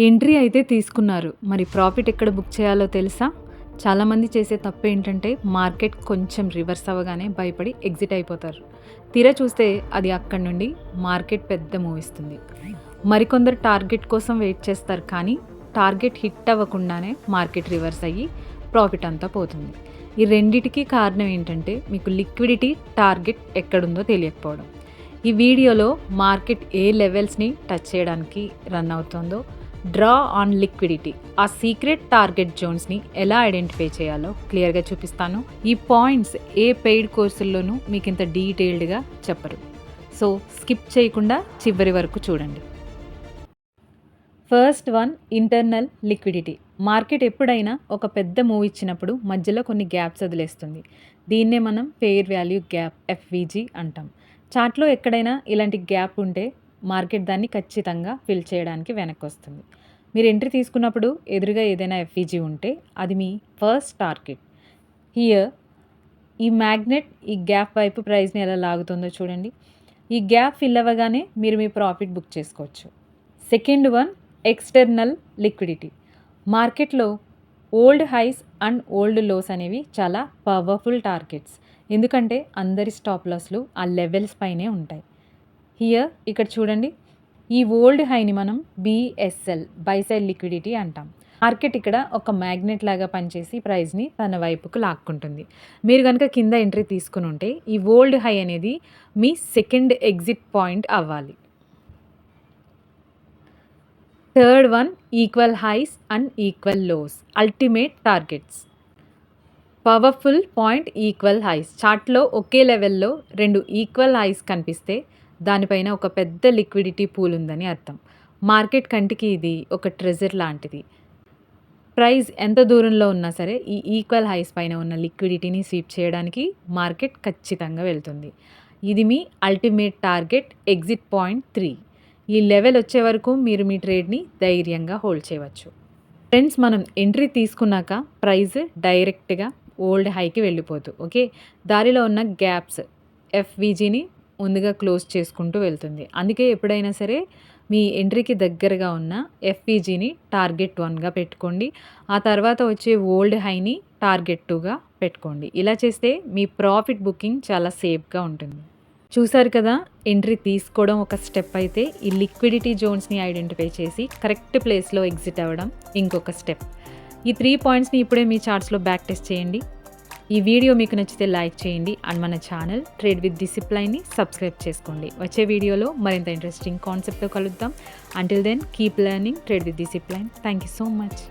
Entry అయితే తీసుకున్నారు. మరి ప్రాఫిట్ ఎక్కడ బుక్ చేయాలో తెలుసా? చాలామంది చేసే తప్పు ఏంటంటే మార్కెట్ కొంచెం రివర్స్ అవ్వగానే భయపడి ఎగ్జిట్ అయిపోతారు. తీరా చూస్తే అది అక్కడి నుండి మార్కెట్ పెద్ద మూవ్ ఇస్తుంది. మరికొందరు టార్గెట్ కోసం వెయిట్ చేస్తారు, కానీ టార్గెట్ హిట్ అవ్వకుండానే మార్కెట్ రివర్స్ అయ్యి ప్రాఫిట్ అంతా పోతుంది. ఈ రెండిటికి కారణం ఏంటంటే మీకు లిక్విడిటీ టార్గెట్ ఎక్కడుందో తెలియకపోవడం. ఈ వీడియోలో మార్కెట్ ఏ లెవెల్స్ని టచ్ చేయడానికి రన్ అవుతుందో, డ్రా ఆన్ లిక్విడిటీ, ఆ సీక్రెట్ టార్గెట్ జోన్స్ని ఎలా ఐడెంటిఫై చేయాలో క్లియర్గా చూపిస్తాను. ఈ పాయింట్స్ ఏ పెయిడ్ కోర్సుల్లోనూ మీకు ఇంత డీటెయిల్డ్గా చెప్పరు. సో స్కిప్ చేయకుండా చివరి వరకు చూడండి. First one, internal liquidity. Market ఎప్పుడైనా ఒక పెద్ద మూవ్ ఇచ్చినప్పుడు మధ్యలో కొన్ని గ్యాప్స్ వదిలేస్తుంది. దీన్నే మనం ఫెయిర్ వాల్యూ గ్యాప్, ఎఫ్విజీ అంటాం. చార్ట్లో ఎక్కడైనా ఇలాంటి గ్యాప్ ఉంటే మార్కెట్ దాన్ని ఖచ్చితంగా ఫిల్ చేయడానికి వెనక్కి వస్తుంది. మీరు ఎంట్రీ తీసుకున్నప్పుడు ఎదురుగా ఏదైనా ఎఫ్విజీ ఉంటే అది మీ ఫస్ట్ టార్గెట్. హియర్ ఈ మ్యాగ్నెట్ ఈ గ్యాప్ వైపు ప్రైస్ని ఎలా లాగుతుందో చూడండి. ఈ గ్యాప్ ఫిల్ అవ్వగానే మీరు మీ ప్రాఫిట్ బుక్ చేసుకోవచ్చు. Second one, external liquidity. మార్కెట్లో old highs and old lows అనేవి చాలా పవర్ఫుల్ టార్గెట్స్. ఎందుకంటే అందరి స్టాప్ లాస్లు ఆ లెవెల్స్ పైనే ఉంటాయి. హియర్ ఇక్కడ చూడండి, ఈ ఓల్డ్ హైని మనం బిఎస్ఎల్, బై సైడ్ లిక్విడిటీ అంటాం. మార్కెట్ ఇక్కడ ఒక మ్యాగ్నెట్ లాగా పనిచేసి ప్రైస్ని తన వైపుకు లాక్కుంటుంది. మీరు కనుక కింద ఎంట్రీ తీసుకుని ఉంటే ఈ ఓల్డ్ హై అనేది మీ సెకండ్ ఎగ్జిట్ పాయింట్ అవ్వాలి. Third one, equal highs and equal lows, ultimate targets. Powerful point equal highs. చార్ట్లో ఒకే లెవెల్లో రెండు ఈక్వల్ హైస్ కనిపిస్తే దానిపైన ఒక పెద్ద లిక్విడిటీ పూల్ ఉందని అర్థం. మార్కెట్ కంటికి ఇది ఒక ట్రెజర్ లాంటిది. ప్రైస్ ఎంత దూరంలో ఉన్నా సరే ఈ ఈక్వల్ హైస్ పైన ఉన్న లిక్విడిటీని స్వీప్ చేయడానికి మార్కెట్ ఖచ్చితంగా వెళ్తుంది. ఇది మీ అల్టిమేట్ టార్గెట్, ఎగ్జిట్ పాయింట్ 3. ఈ లెవెల్ వచ్చే వరకు మీరు మీ ట్రేడ్ని ధైర్యంగా హోల్డ్ చేయవచ్చు. ఫ్రెండ్స్, మనం ఎంట్రీ తీసుకున్నాక ప్రైస్ డైరెక్ట్గా ఓల్డ్ హైకి వెళ్ళిపోదు. ఓకే, దారిలో ఉన్న గ్యాప్స్ ఎఫ్విజీని ముందుగా క్లోజ్ చేసుకుంటూ వెళ్తుంది. అందుకే ఎప్పుడైనా సరే మీ ఎంట్రీకి దగ్గరగా ఉన్న ఎఫ్విజీని టార్గెట్ 1గా పెట్టుకోండి. ఆ తర్వాత వచ్చే ఓల్డ్ హైని టార్గెట్ 2గా పెట్టుకోండి. ఇలా చేస్తే మీ ప్రాఫిట్ బుకింగ్ చాలా సేఫ్గా ఉంటుంది. చూసారు కదా, ఎంట్రీ తీసుకోవడం ఒక స్టెప్ అయితే ఈ లిక్విడిటీ జోన్స్ని ఐడెంటిఫై చేసి కరెక్ట్ ప్లేస్లో ఎగ్జిట్ అవ్వడం ఇంకొక స్టెప్. ఈ 3 పాయింట్స్ని ఇప్పుడే మీ చార్ట్స్లో బ్యాక్ టెస్ట్ చేయండి. ఈ వీడియో మీకు నచ్చితే లైక్ చేయండి అండ్ మన ఛానల్ ట్రేడ్ విత్ డిసిప్లైన్ని సబ్స్క్రైబ్ చేసుకోండి. వచ్చే వీడియోలో మరింత ఇంట్రెస్టింగ్ కాన్సెప్ట్తో కలుద్దాం. Until then, keep learning, trade with discipline. Thank you so much.